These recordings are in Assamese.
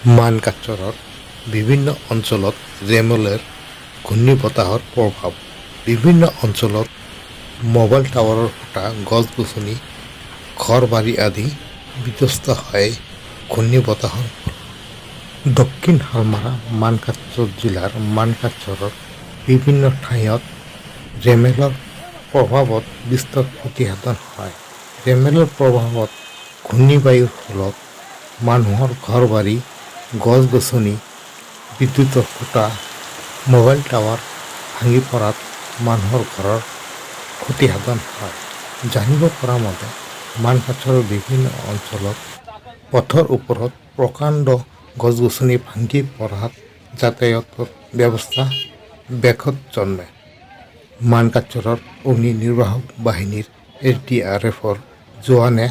মানকাচৰৰ বিভিন্ন অঞ্চলত ৰেমলেৰ ঘূৰ্ণীবতাহৰ প্ৰভাৱ। বিভিন্ন অঞ্চলত মোবাইল টাৱাৰৰ খুঁটা, গছ-গছনি, ঘৰ-বাৰী আদি বিধ্বস্ত হয় ঘূৰ্ণীবতাহৰ ফলত। দক্ষিণ হালমাৰা মানকাচৰ জিলাৰ মানকাচৰৰ বিভিন্ন ঠাইত ৰেমেলৰ প্ৰভাৱত বিস্তৰ ক্ষতিসাধন হয়। ৰেমেলৰ প্ৰভাৱত ঘূৰ্ণীবায়ুৰ ফলত মানুহৰ ঘৰ-বাৰী, গছ-গছনি, বিদ্যুতৰ খুঁটা, মোবাইল টাৱাৰ ভাঙি পৰাত মানুহৰ ঘৰৰ ক্ষতিসাধন হয়। জানিব পৰা মতে মানকাচৰৰ বিভিন্ন অঞ্চলত পথৰ ওপৰত প্ৰকাণ্ড গছ-গছনি ভাঙি পৰাত যাতায়াতৰ ব্যৱস্থা ব্যাঘাত জন্মে। মানকাচৰৰ অগ্নি নিৰ্বাপক বাহিনীৰ SDRFৰ জোৱানে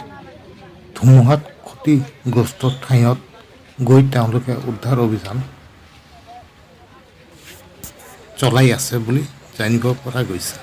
ধুমুহাত ক্ষতিগ্ৰস্ত ঠাইত গৈ তেওঁলোকে উদ্ধাৰ অভিযান চলাই আছে বুলি জানিব পৰা গৈছে।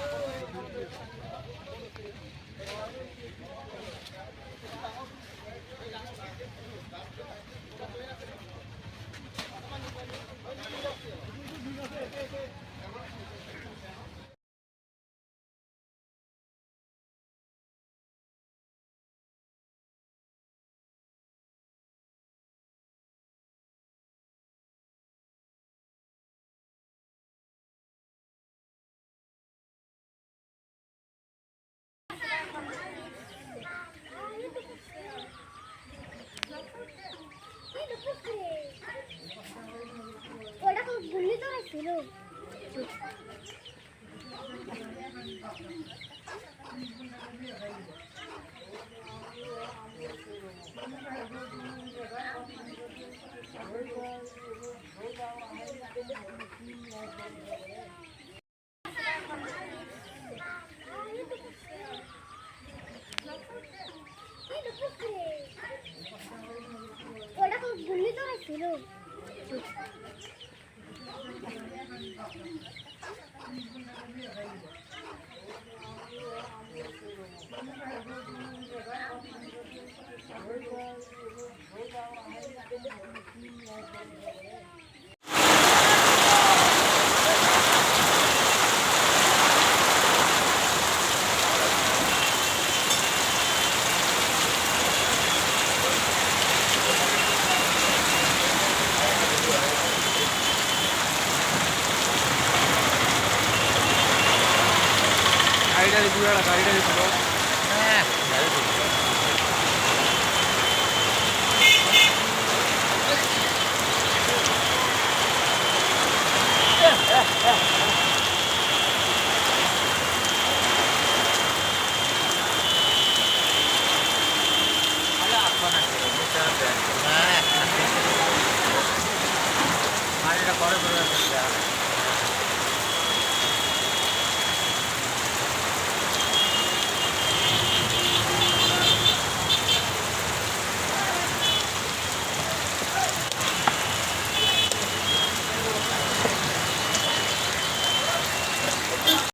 গাড়িটা দিছিল